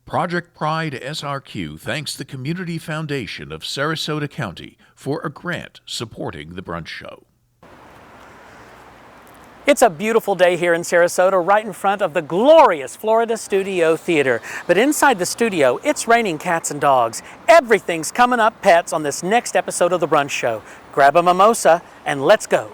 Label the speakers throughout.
Speaker 1: Project Pride SRQ thanks the Community Foundation of Sarasota County for a grant supporting the Brunch Show.
Speaker 2: It's a beautiful day here in Sarasota, right in front of the glorious Florida Studio Theater. But inside the studio, it's raining cats and dogs. Everything's coming up pets on this next episode of the Brunch Show. Grab a mimosa and let's go.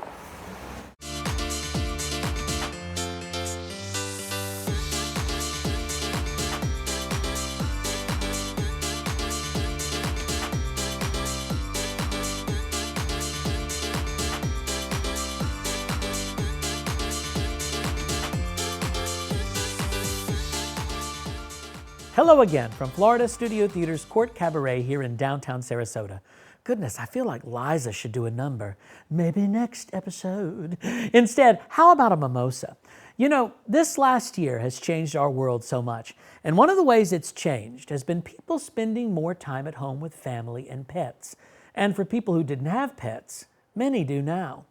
Speaker 2: Hello again from Florida Studio Theater's Court Cabaret here in downtown Sarasota. Goodness, I feel like Liza should do a number. Maybe next episode. Instead, how about a mimosa? You know, this last year has changed our world so much. And one of the ways it's changed has been people spending more time at home with family and pets. And for people who didn't have pets, many do now.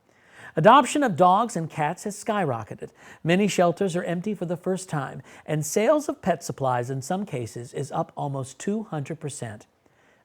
Speaker 2: Adoption of dogs and cats has skyrocketed. Many shelters are empty for the first time, and sales of pet supplies in some cases is up almost 200%.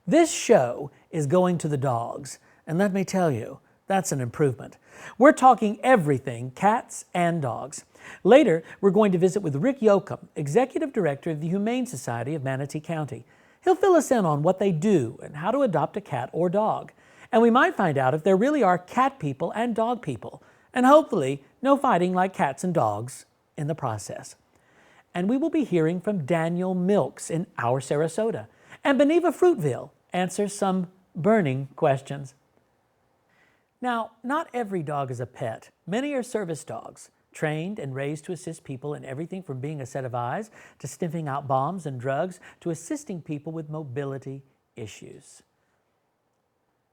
Speaker 2: This show is going to the dogs, and let me tell you, that's an improvement. We're talking everything cats and dogs. Later, we're going to visit with Rick Yoakum, Executive Director of the Humane Society of Manatee County. He'll fill us in on what they do and how to adopt a cat or dog. And we might find out if there really are cat people and dog people, and hopefully no fighting like cats and dogs in the process. And we will be hearing from Daniel Milks in our Sarasota, and Beneva Fruitville answers some burning questions. Now, not every dog is a pet. Many are service dogs, trained and raised to assist people in everything from being a set of eyes to sniffing out bombs and drugs to assisting people with mobility issues.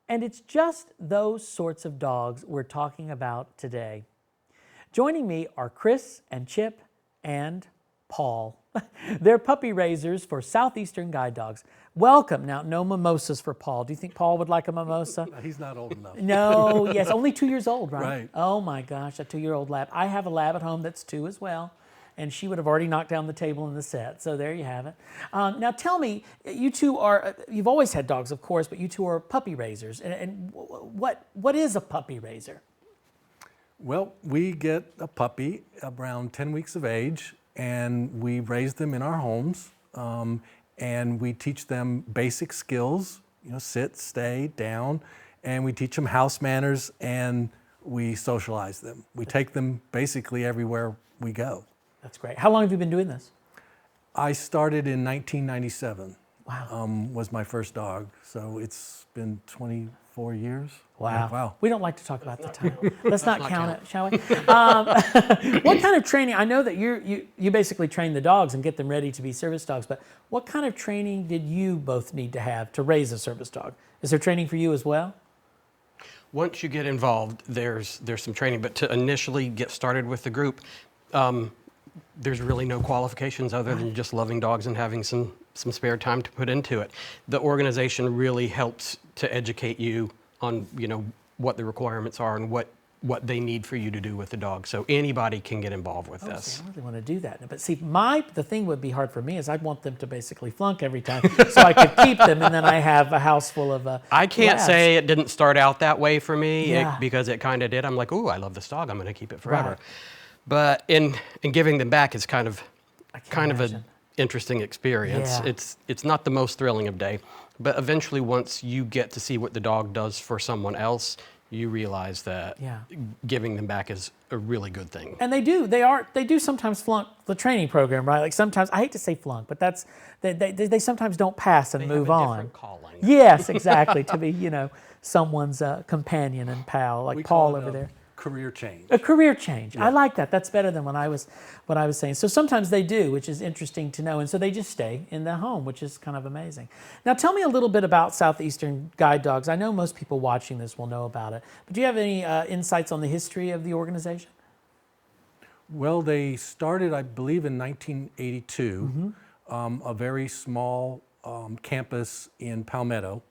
Speaker 2: And it's just those sorts of dogs we're talking about today. Joining me are Chris and Chip and Paul. They're puppy raisers for Southeastern Guide Dogs. Welcome. Now, no mimosas for Paul. Do you think Paul would like a mimosa?
Speaker 3: He's not old enough.
Speaker 2: No, yes, only 2 years old, right?
Speaker 3: Right.
Speaker 2: Oh my gosh, a 2-year-old lab. I have a lab at home that's 2 as well. And she would have already knocked down the table in the set. So there you have it. Now tell me, you two are, you've always had dogs, of course, but you two are puppy raisers. And what is a puppy raiser?
Speaker 3: Well, we get a puppy around 10 weeks of age, and we raise them in our homes, and we teach them basic skills, you know, sit, stay, down, and we teach them house manners, and we socialize them. We take them basically everywhere we go.
Speaker 2: That's great. How long have you been doing this?
Speaker 3: I started in 1997.
Speaker 2: Wow.
Speaker 3: Was my first dog. So it's been 24 years.
Speaker 2: Wow.
Speaker 3: Yeah, wow.
Speaker 2: We don't like to talk about the time. Let's not count it, shall we? What kind of training? I know that you basically train the dogs and get them ready to be service dogs, but what kind of training did you both need to have to raise a service dog? Is there training for you as well?
Speaker 4: Once you get involved, there's some training, but to initially get started with the group, there's really no qualifications other than just loving dogs and having some spare time to put into it. The organization really helps to educate you on, you know, what the requirements are and what they need for you to do with the dog. So anybody can get involved with this.
Speaker 2: See, I really want to do that. But see, the thing would be hard for me is I'd want them to basically flunk every time so I could keep them, and then I have a house full of
Speaker 4: I can't
Speaker 2: labs.
Speaker 4: say it didn't start out that way for me
Speaker 2: Yeah.
Speaker 4: because it kind of did. I'm like, ooh, I love this dog. I'm going to keep it forever.
Speaker 2: Right.
Speaker 4: But in giving them back, it's kind of
Speaker 2: imagine.
Speaker 4: an interesting experience.
Speaker 2: Yeah.
Speaker 4: It's not the most thrilling of day, but eventually once you get to see what the dog does for someone else, you realize that giving them back is a really good thing.
Speaker 2: And they do sometimes flunk the training program, right? Like sometimes, I hate to say flunk, but that's they sometimes don't pass and move
Speaker 4: have a
Speaker 2: on.
Speaker 4: different calling.
Speaker 2: Yes, exactly. To be, you know, someone's companion and pal, like
Speaker 3: We
Speaker 2: Paul
Speaker 3: call it
Speaker 2: over there.
Speaker 3: Career change.
Speaker 2: A career change.
Speaker 3: Yeah.
Speaker 2: I like that. That's better than what I was saying. So sometimes they do, which is interesting to know. And so they just stay in the home, which is kind of amazing. Now tell me a little bit about Southeastern Guide Dogs. I know most people watching this will know about it, but do you have any insights on the history of the organization?
Speaker 3: Well, they started, I believe, in 1982, a very small campus in Palmetto.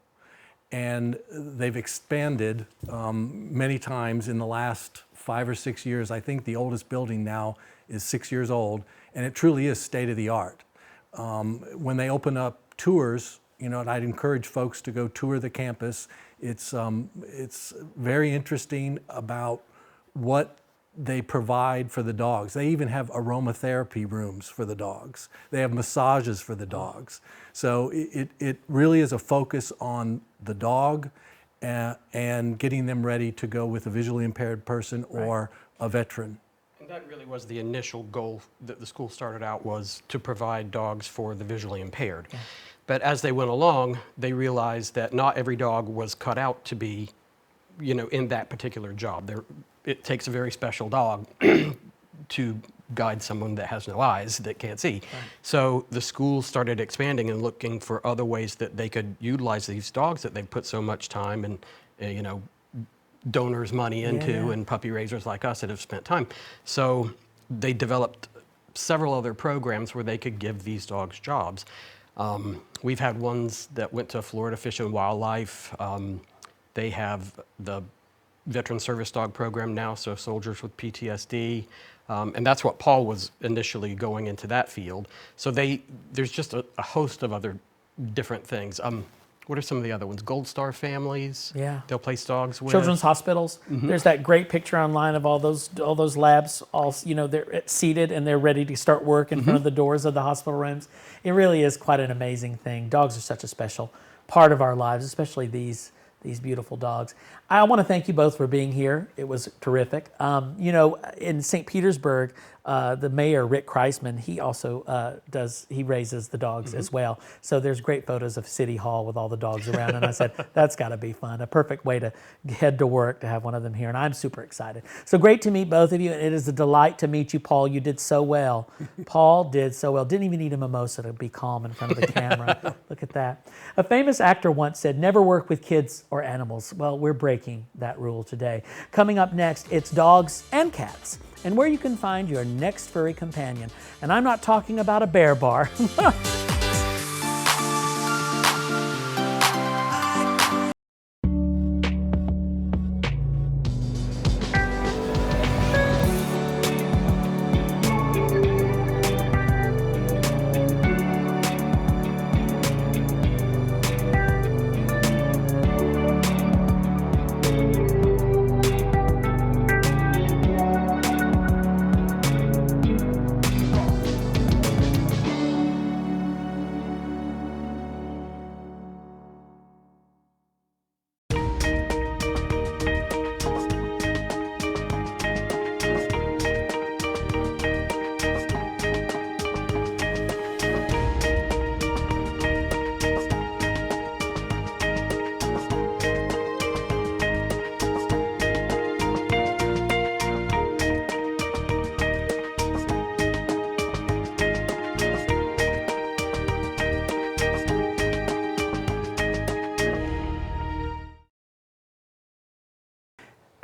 Speaker 3: And they've expanded many times in the last 5 or 6 years. I think the oldest building now is 6 years old, and it truly is state of the art. When they open up tours, and I'd encourage folks to go tour the campus. It's very interesting about what they provide for the dogs. They even have aromatherapy rooms for the dogs. They have massages for the dogs. So it really is a focus on the dog and getting them ready to go with a visually impaired person or a veteran.
Speaker 4: And that really was the initial goal that the school started out, was to provide dogs for the visually impaired. Yeah. But as they went along, they realized that not every dog was cut out to be, in that particular job. It takes a very special dog to guide someone that has no eyes, that can't see. Right. So the school started expanding and looking for other ways that they could utilize these dogs that they put so much time and, donors' money into, and puppy raisers like us that have spent time. So they developed several other programs where they could give these dogs jobs. We've had ones that went to Florida Fish and Wildlife. They have the Veteran Service Dog program now, so soldiers with PTSD. And that's what Paul was initially going into that field. So there's just a host of other different things. What are some of the other ones? Gold Star families. Yeah. They'll place dogs with.
Speaker 2: Children's hospitals. Mm-hmm. There's that great picture online of all those labs, they're seated and they're ready to start work in front of the doors of the hospital rooms. It really is quite an amazing thing. Dogs are such a special part of our lives, especially these beautiful dogs. I want to thank you both for being here. It was terrific. In St. Petersburg, the mayor, Rick Kreisman, he also he raises the dogs as well. So there's great photos of City Hall with all the dogs around. And I said, that's got to be fun. A perfect way to head to work to have one of them here. And I'm super excited. So great to meet both of you. And it is a delight to meet you, Paul. You did so well. Paul did so well. Didn't even need a mimosa to be calm in front of the camera. Look at that. A famous actor once said, never work with kids or animals. Well, we're breaking that rule today. Coming up next, it's dogs and cats, and where you can find your next furry companion. And I'm not talking about a bear bar.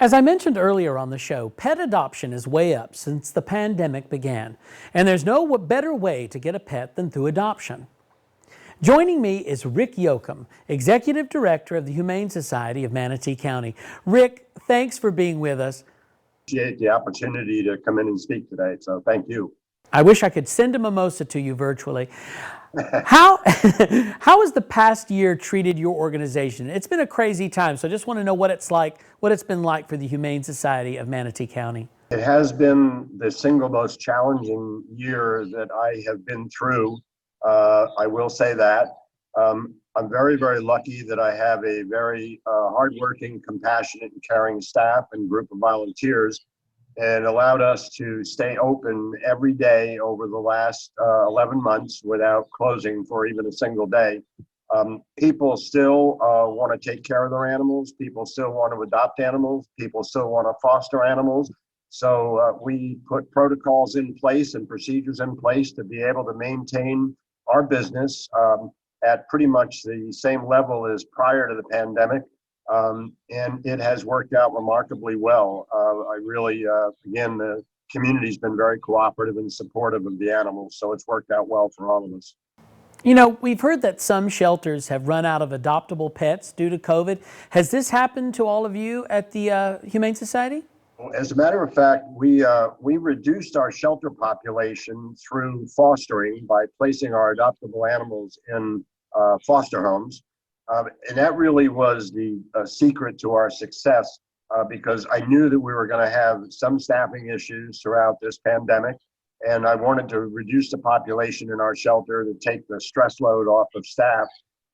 Speaker 2: As I mentioned earlier on the show, pet adoption is way up since the pandemic began, and there's no better way to get a pet than through adoption. Joining me is Rick Yoakum, Executive Director of the Humane Society of Manatee County. Rick, thanks for being with us.
Speaker 5: Appreciate the opportunity to come in and speak today, so thank you.
Speaker 2: I wish I could send a mimosa to you virtually. How has the past year treated your organization? It's been a crazy time, so I just want to know what it's been like for the Humane Society of Manatee County.
Speaker 5: It has been the single most challenging year that I have been through. I will say that. I'm very, very lucky that I have a very hardworking, compassionate, and caring staff and group of volunteers, and allowed us to stay open every day over the last 11 months without closing for even a single day. People still want to take care of their animals. People still want to adopt animals. People still want to foster animals. So we put protocols in place and procedures in place to be able to maintain our business at pretty much the same level as prior to the pandemic. And it has worked out remarkably well. I really, again, the community's been very cooperative and supportive of the animals, so it's worked out well for all of us.
Speaker 2: You know, we've heard that some shelters have run out of adoptable pets due to COVID. Has this happened to all of you at the Humane Society?
Speaker 5: As a matter of fact, we reduced our shelter population through fostering by placing our adoptable animals in foster homes. And that really was the secret to our success because I knew that we were going to have some staffing issues throughout this pandemic. And I wanted to reduce the population in our shelter to take the stress load off of staff.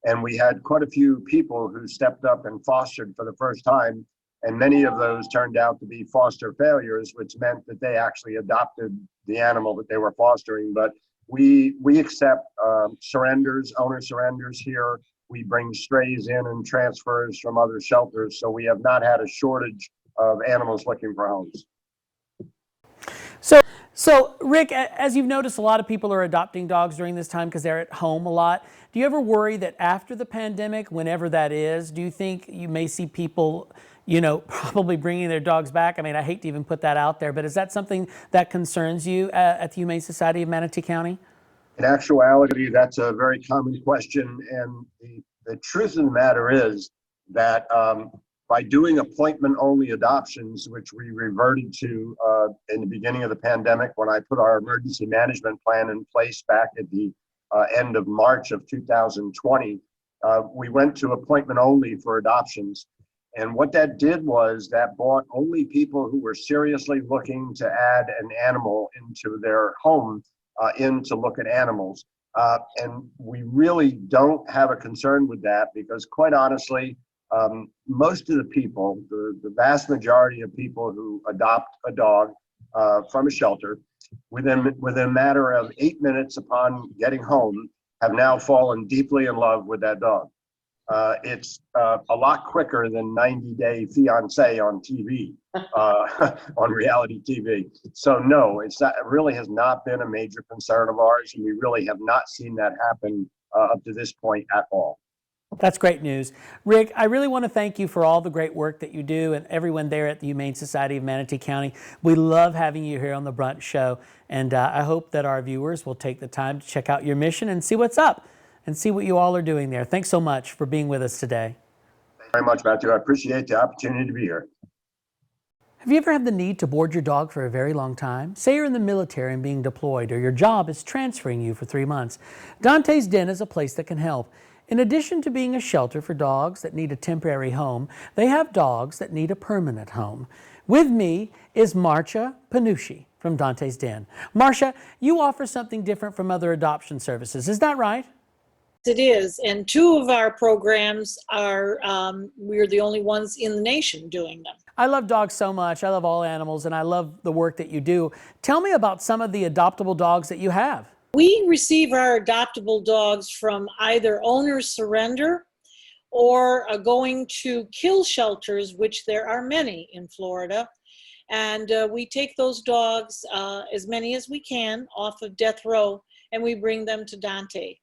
Speaker 5: And we had quite a few people who stepped up and fostered for the first time. And many of those turned out to be foster failures, which meant that they actually adopted the animal that they were fostering. But we accept surrenders, owner surrenders here. We bring strays in and transfers from other shelters. So we have not had a shortage of animals looking for homes.
Speaker 2: So Rick, as you've noticed, a lot of people are adopting dogs during this time because they're at home a lot. Do you ever worry that after the pandemic, whenever that is, do you think you may see people, probably bringing their dogs back? I mean, I hate to even put that out there, but is that something that concerns you at the Humane Society of Manatee County?
Speaker 5: In actuality, that's a very common question. And the truth of the matter is that by doing appointment-only adoptions, which we reverted to in the beginning of the pandemic when I put our emergency management plan in place back at the end of March of 2020, we went to appointment-only for adoptions. And what that did was that brought only people who were seriously looking to add an animal into their home in to look at animals. And we really don't have a concern with that because quite honestly, most of the people, the vast majority of people who adopt a dog from a shelter, within a matter of 8 minutes upon getting home, have now fallen deeply in love with that dog. It's a lot quicker than 90 Day Fiancé on TV, on reality TV. So no, it really has not been a major concern of ours, and we really have not seen that happen up to this point at all.
Speaker 2: That's great news. Rick, I really want to thank you for all the great work that you do and everyone there at the Humane Society of Manatee County. We love having you here on the Brunch Show, and I hope that our viewers will take the time to check out your mission and see what's up and see what you all are doing there. Thanks so much for being with us today.
Speaker 5: Thank you very much, Matthew. I appreciate the opportunity to be here.
Speaker 2: Have you ever had the need to board your dog for a very long time? Say you're in the military and being deployed, or your job is transferring you for 3 months. Dantes Den is a place that can help. In addition to being a shelter for dogs that need a temporary home, they have dogs that need a permanent home. With me is Marcia Panucci from Dantes Den. Marcia, you offer something different from other adoption services. Is that right?
Speaker 6: It is, and 2 of our programs are, we're the only ones in the nation doing them.
Speaker 2: I love dogs so much. I love all animals, and I love the work that you do. Tell me about some of the adoptable dogs that you have.
Speaker 6: We receive our adoptable dogs from either owner's surrender or going to kill shelters, which there are many in Florida. And we take those dogs, as many as we can, off of death row, and we bring them to Donte,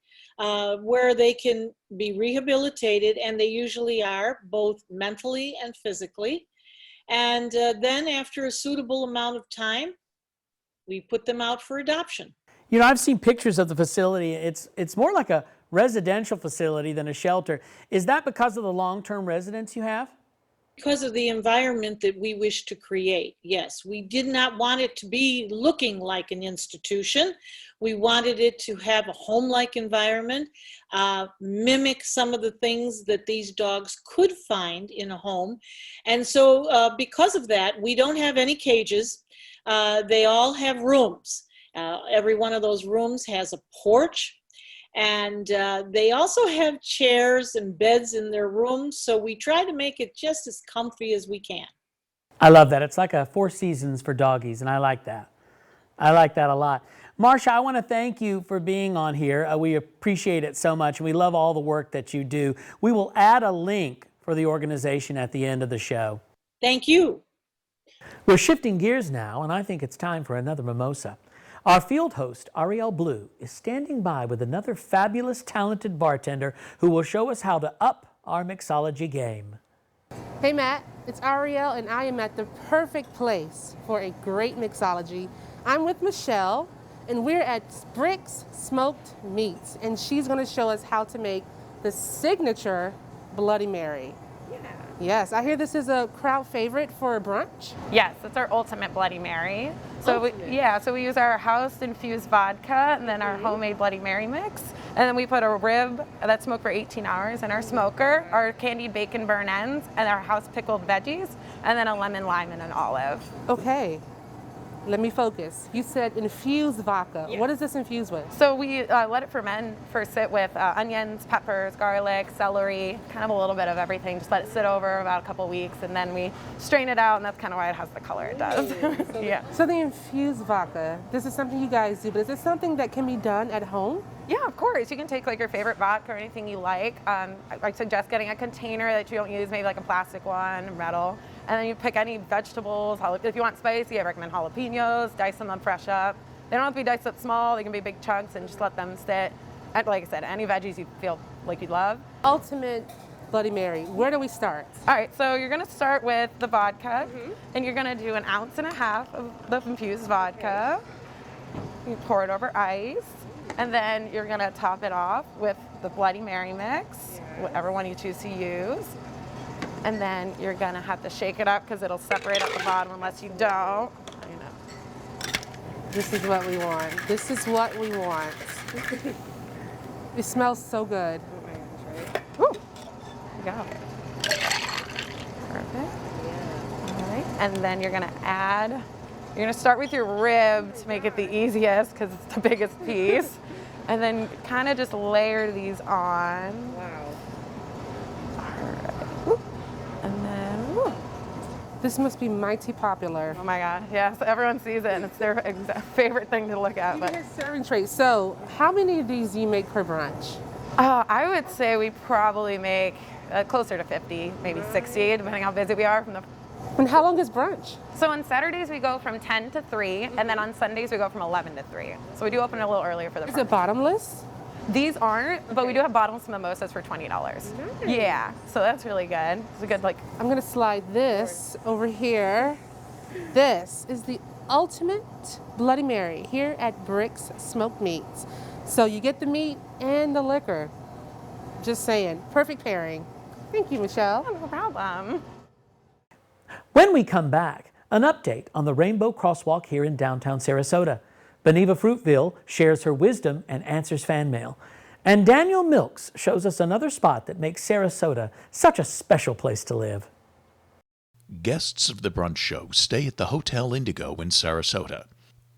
Speaker 6: where they can be rehabilitated, and they usually are, both mentally and physically. And then after a suitable amount of time, we put them out for adoption.
Speaker 2: You know, I've seen pictures of the facility. It's more like a residential facility than a shelter. Is that because of the long-term residents you have?
Speaker 6: Because of the environment that we wish to create, yes. We did not want it to be looking like an institution. We wanted it to have a home-like environment, mimic some of the things that these dogs could find in a home. And so because of that, we don't have any cages. They all have rooms. Every one of those rooms has a porch, and they also have chairs and beds in their rooms, so we try to make it just as comfy as we can.
Speaker 2: I love that. It's like a Four Seasons for doggies, and I like that. I like that a lot. Marcia, I want to thank you for being on here. We appreciate it so much, and we love all the work that you do. We will add a link for the organization at the end of the show.
Speaker 6: Thank you.
Speaker 2: We're shifting gears now, and I think it's time for another mimosa. Our field host, Ariel Blue, is standing by with another fabulous, talented bartender who will show us how to up our mixology game.
Speaker 7: Hey Matt, it's Ariel, and I am at the perfect place for a great mixology. I'm with Michelle, and we're at Brick's Smoked Meats, and she's going to show us how to make the signature Bloody Mary. Yes, I hear this is a crowd favorite for a brunch.
Speaker 8: Yes, it's our ultimate Bloody Mary. So we use our house-infused vodka and then our homemade Bloody Mary mix. And then we put a rib that's smoked for 18 hours in our smoker, our candied bacon burn ends, and our house-pickled veggies, and then a lemon, lime, and an olive.
Speaker 7: Okay, let me focus. You said infused vodka.
Speaker 8: Yeah.
Speaker 7: What is this infused with?
Speaker 8: So we let it ferment first, sit with onions, peppers, garlic, celery, kind of a little bit of everything. Just let it sit over about a couple weeks, and then we strain it out, and that's kind of why it has the color it does. Yeah.
Speaker 7: So the infused vodka, this is something you guys do, but is this something that can be done at home?
Speaker 8: Yeah, of course. You can take like your favorite vodka or anything you like. I suggest getting a container that you don't use, maybe like a plastic one, metal. And then you pick any vegetables. If you want spicy, I recommend jalapenos, dice them fresh up. They don't have to be diced up small. They can be big chunks and just let them sit. And like I said, any veggies you feel like you'd love.
Speaker 7: Ultimate Bloody Mary, where do we start?
Speaker 8: All right, so you're gonna start with the vodka, and you're gonna do 1.5 ounces of the infused vodka. You pour it over ice, and then you're gonna top it off with the Bloody Mary mix, whatever one you choose to use. And then you're gonna have to shake it up because it'll separate at the bottom unless you don't.
Speaker 7: This is what we want. This is what we want. It smells so good.
Speaker 8: Woo! There you go. Perfect. All right, and then you're gonna start with your rib to make it the easiest because it's the biggest piece. And then kind of just layer these on.
Speaker 7: Wow.
Speaker 8: And then, woo.
Speaker 7: This must be mighty popular.
Speaker 8: Oh my God, yes, everyone sees it and it's their favorite thing to look at. But
Speaker 7: Serving trays. So how many of these do you make per brunch?
Speaker 8: I would say we probably make closer to 50, maybe 60, depending how busy we are.
Speaker 7: And how long is brunch?
Speaker 8: So on Saturdays we go from 10 to 3, and then on Sundays we go from 11 to 3. So we do open a little earlier for the
Speaker 7: Is
Speaker 8: brunch.
Speaker 7: it bottomless?
Speaker 8: These aren't, but we do have bottomless mimosas for $20. Nice. Yeah, so that's really good. It's a good
Speaker 7: I'm gonna slide this over here. This is the ultimate Bloody Mary here at Bricks Smoked Meats. So you get the meat and the liquor. Just saying, perfect pairing. Thank you, Michelle.
Speaker 8: No problem.
Speaker 2: When we come back, an update on the Rainbow Crosswalk here in downtown Sarasota. Beneva Fruitville shares her wisdom and answers fan mail. And Daniel Milks shows us another spot that makes Sarasota such a special place to live.
Speaker 1: Guests of the Brunch Show stay at the Hotel Indigo in Sarasota.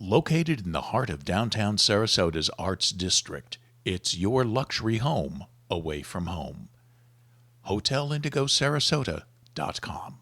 Speaker 1: Located in the heart of downtown Sarasota's Arts District, it's your luxury home away from home. HotelIndigoSarasota.com.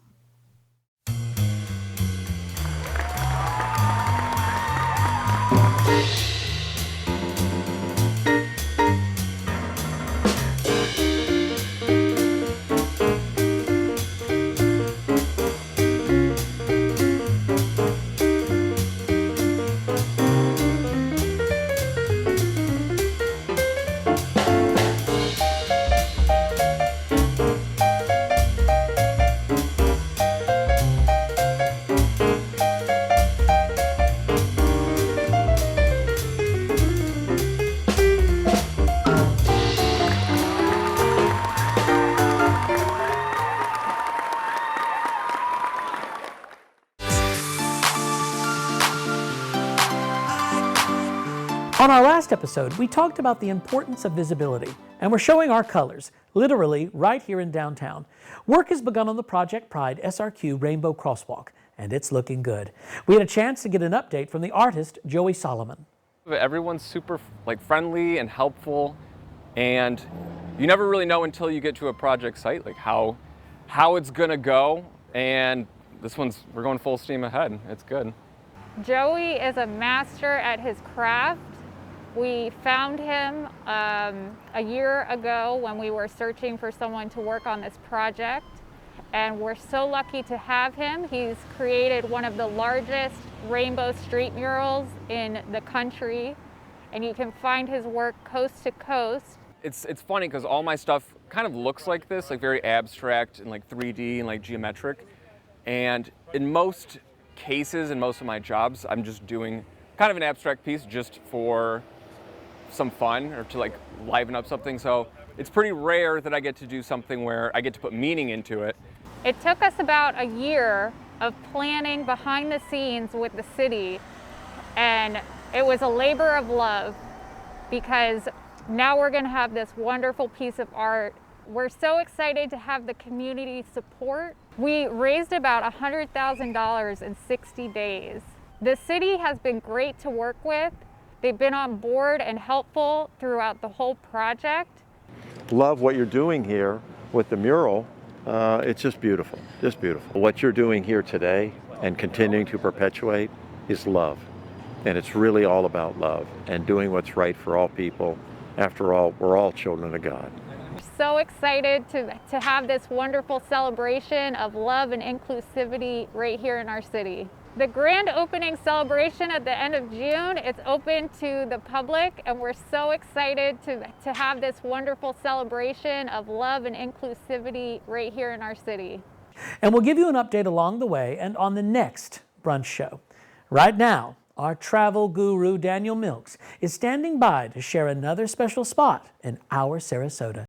Speaker 2: On our last episode, we talked about the importance of visibility, and we're showing our colors, literally right here in downtown. Work has begun on the Project Pride SRQ Rainbow Crosswalk, and it's looking good. We had a chance to get an update from the artist, Joey Solomon.
Speaker 9: Everyone's super friendly and helpful, and you never really know until you get to a project site like how it's gonna go, and we're going full steam ahead. It's good.
Speaker 10: Joey is a master at his craft. We found him a year ago when we were searching for someone to work on this project, and we're so lucky to have him. He's created one of the largest rainbow street murals in the country, and you can find his work coast to coast.
Speaker 9: It's funny because all my stuff kind of looks like this, like very abstract and like 3D and like geometric, and in most cases, in most of my jobs, I'm just doing kind of an abstract piece just for some fun or to like liven up something. So it's pretty rare that I get to do something where I get to put meaning into it.
Speaker 10: It took us about a year of planning behind the scenes with the city, and it was a labor of love because now we're going to have this wonderful piece of art. We're so excited to have the community support. We raised about $100,000 in 60 days. The city has been great to work with. They've been on board and helpful throughout the whole project.
Speaker 11: Love what you're doing here with the mural. It's just beautiful, just beautiful. What you're doing here today and continuing to perpetuate is love. And it's really all about love and doing what's right for all people. After all, we're all children of God.
Speaker 10: So excited to have this wonderful celebration of love and inclusivity right here in our city. The grand opening celebration at the end of June, it's open to the public, and we're so excited to have this wonderful celebration of love and inclusivity right here in our city.
Speaker 2: And we'll give you an update along the way and on the next Brunch Show. Right now, our travel guru, Daniel Milks, is standing by to share another special spot in our Sarasota.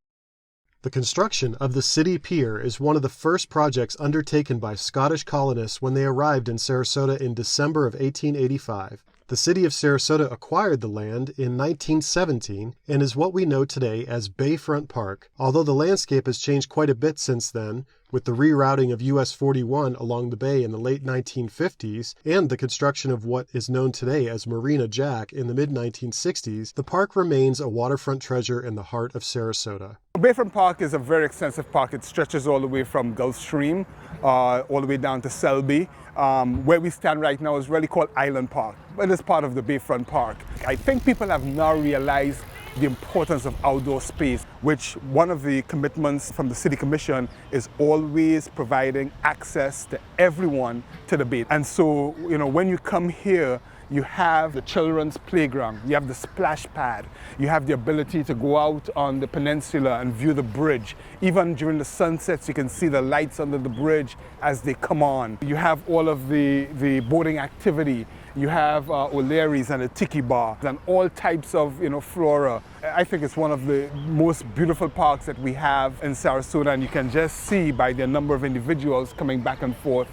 Speaker 12: The construction of the city pier is one of the first projects undertaken by Scottish colonists when they arrived in Sarasota in December of 1885. The city of Sarasota acquired the land in 1917 and is what we know today as Bayfront Park, although the landscape has changed quite a bit since then, with the rerouting of US 41 along the bay in the late 1950s and the construction of what is known today as Marina Jack in the mid-1960s. The park remains a waterfront treasure in the heart of Sarasota.
Speaker 13: Bayfront Park is a very extensive park. It stretches all the way from Gulfstream all the way down to Selby. Where we stand right now is really called Island Park, but it's part of the Bayfront Park. I think people have now realized the importance of outdoor space, which one of the commitments from the City Commission is always providing access to everyone to the bay. And so, you know, when you come here, you have the children's playground, you have the splash pad, you have the ability to go out on the peninsula and view the bridge. Even during the sunsets, you can see the lights under the bridge as they come on. You have all of the boating activity. You have O'Leary's and a tiki bar and all types of, flora. I think it's one of the most beautiful parks that we have in Sarasota, and you can just see by the number of individuals coming back and forth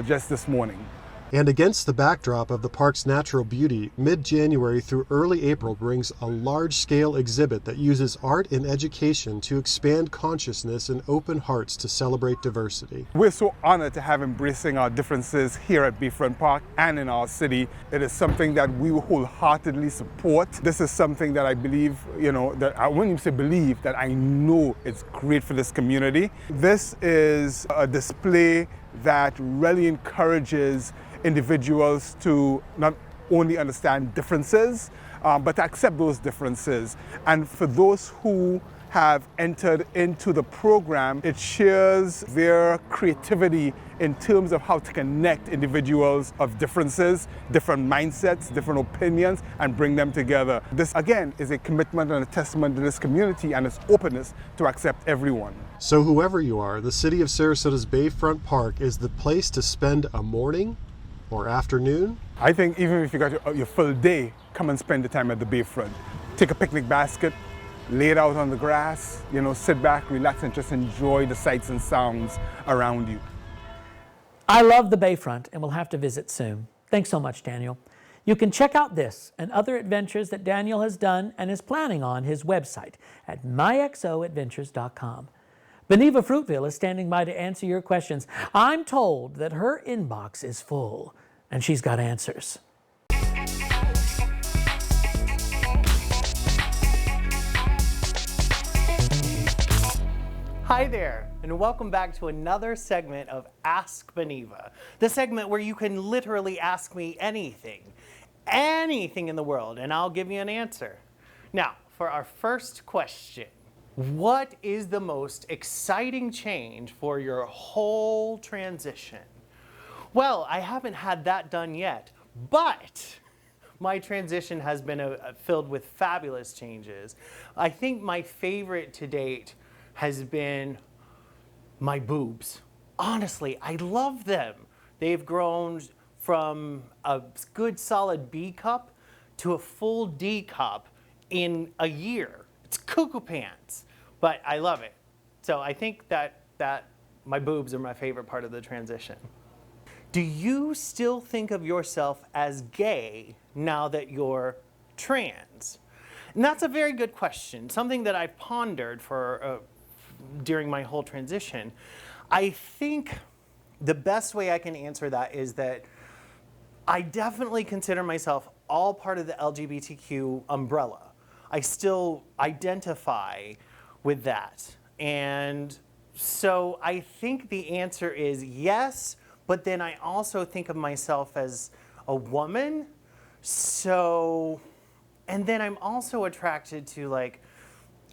Speaker 13: just this morning.
Speaker 12: And against the backdrop of the park's natural beauty, mid-January through early April brings a large-scale exhibit that uses art and education to expand consciousness and open hearts to celebrate diversity.
Speaker 13: We're so honored to have embracing our differences here at Bayfront Park and in our city. It is something that we wholeheartedly support. This is something that I believe, that I wouldn't even say believe, that I know it's great for this community. This is a display that really encourages individuals to not only understand differences, but to accept those differences. And for those who have entered into the program, it shares their creativity in terms of how to connect individuals of differences, different mindsets, different opinions, and bring them together. This, again, is a commitment and a testament to this community and its openness to accept everyone.
Speaker 12: So whoever you are, the city of Sarasota's Bayfront Park is the place to spend a morning or afternoon.
Speaker 13: I think even if you got your full day, come and spend the time at the Bayfront. Take a picnic basket, lay it out on the grass, sit back, relax, and just enjoy the sights and sounds around you.
Speaker 2: I love the Bayfront and we'll have to visit soon. Thanks so much, Daniel. You can check out this and other adventures that Daniel has done and is planning on his website at myxoadventures.com. Beneva Fruitville is standing by to answer your questions. I'm told that her inbox is full and she's got answers.
Speaker 14: Hi there, and welcome back to another segment of Ask Beneva, the segment where you can literally ask me anything in the world, and I'll give you an answer. Now, for our first question, what is the most exciting change for your whole transition? Well, I haven't had that done yet, but my transition has been filled with fabulous changes. I think my favorite to date has been my boobs. Honestly, I love them. They've grown from a good solid B cup to a full D cup in a year. It's cuckoo pants, but I love it. So I think that my boobs are my favorite part of the transition. Do you still think of yourself as gay now that you're trans? And that's a very good question, something that I've pondered for during my whole transition. I think the best way I can answer that is that I definitely consider myself all part of the LGBTQ umbrella. I still identify with that. And so I think the answer is yes, but then I also think of myself as a woman. So, and then I'm also attracted to like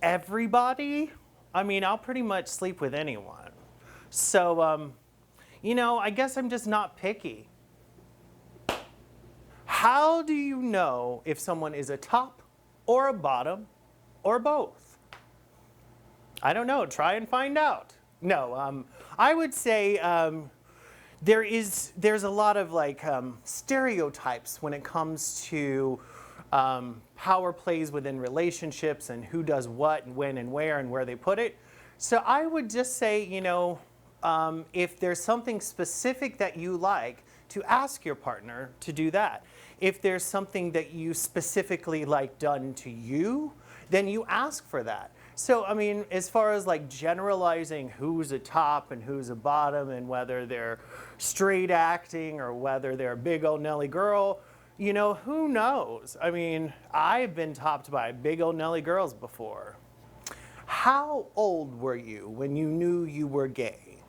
Speaker 14: everybody. I mean, I'll pretty much sleep with anyone. So, you know, I guess I'm just not picky. How do you know if someone is a top or a bottom or both? I don't know, try and find out. No, I would say there's a lot of like stereotypes when it comes to power plays within relationships and who does what and when and where they put it. So I would just say, you know, if there's something specific that you like, to ask your partner to do that. If there's something that you specifically like done to you, then you ask for that. So, I mean, as far as like generalizing who's a top and who's a bottom and whether they're straight acting or whether they're a big old Nelly girl, you know, who knows? I mean, I've been topped by big old Nelly girls before. How old were you when you knew you were gay?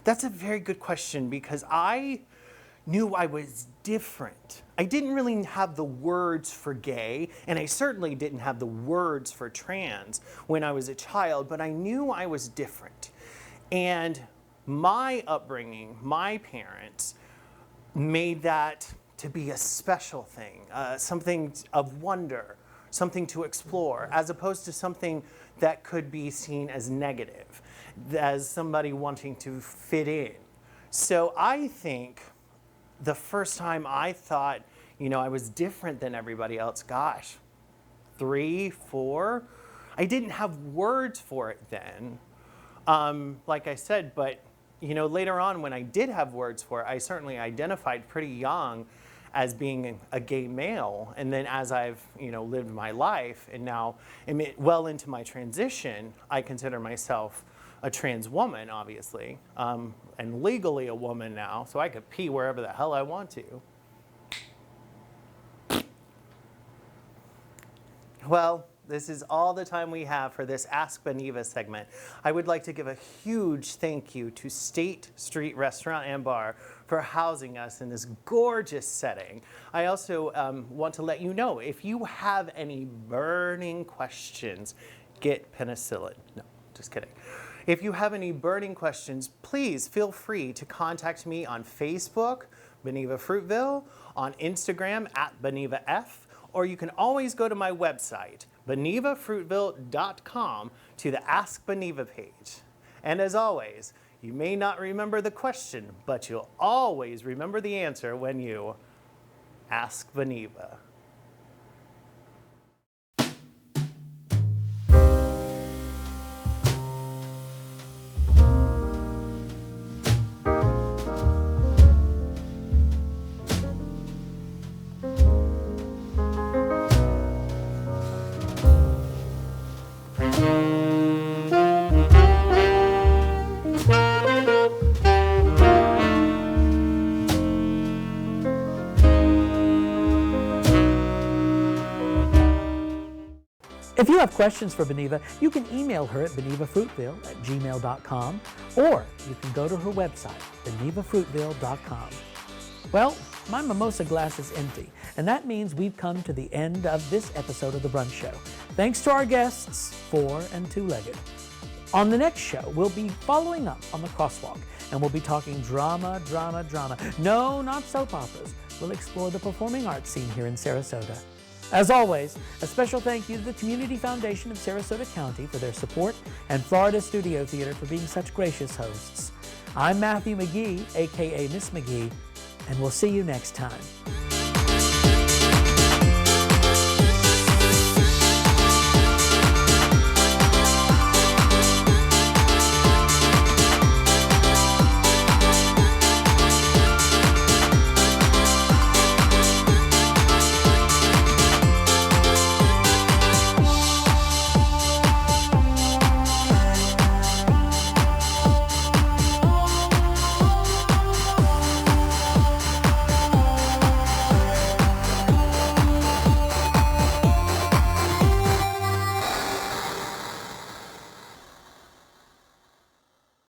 Speaker 14: That's a very good question because I knew I was different. I didn't really have the words for gay, and I certainly didn't have the words for trans when I was a child, but I knew I was different. And my upbringing, my parents, made that to be a special thing, something of wonder, something to explore, as opposed to something that could be seen as negative, as somebody wanting to fit in. So I think the first time I thought, you know, I was different than everybody else, gosh, 3, 4. I didn't have words for it then, like I said, but, you know, later on when I did have words for it, I certainly identified pretty young as being a gay male. And then as I've, you know, lived my life and now am well into my transition, I consider myself a trans woman, obviously, and legally a woman now, so I could pee wherever the hell I want to. Well, this is all the time we have for this Ask Beneva segment. I would like to give a huge thank you to State Street Restaurant and Bar for housing us in this gorgeous setting. I also want to let you know, if you have any burning questions, get penicillin. No, just kidding. If you have any burning questions, please feel free to contact me on Facebook, Beneva Fruitville, on Instagram @BenevaF, or you can always go to my website, BenevaFruitville.com, to the Ask Beneva page. And as always, you may not remember the question, but you'll always remember the answer when you ask Beneva.
Speaker 2: If you have questions for Beneva, you can email her at benevafruitville@gmail.com, or you can go to her website, benevafruitville.com. Well, my mimosa glass is empty, and that means we've come to the end of this episode of The Brunch Show. Thanks to our guests, 4 and 2-legged. On the next show, we'll be following up on the crosswalk, and we'll be talking drama. No, not soap operas. We'll explore the performing arts scene here in Sarasota. As always, a special thank you to the Community Foundation of Sarasota County for their support and Florida Studio Theater for being such gracious hosts. I'm Matthew McGee, aka Miss McGee, and we'll see you next time.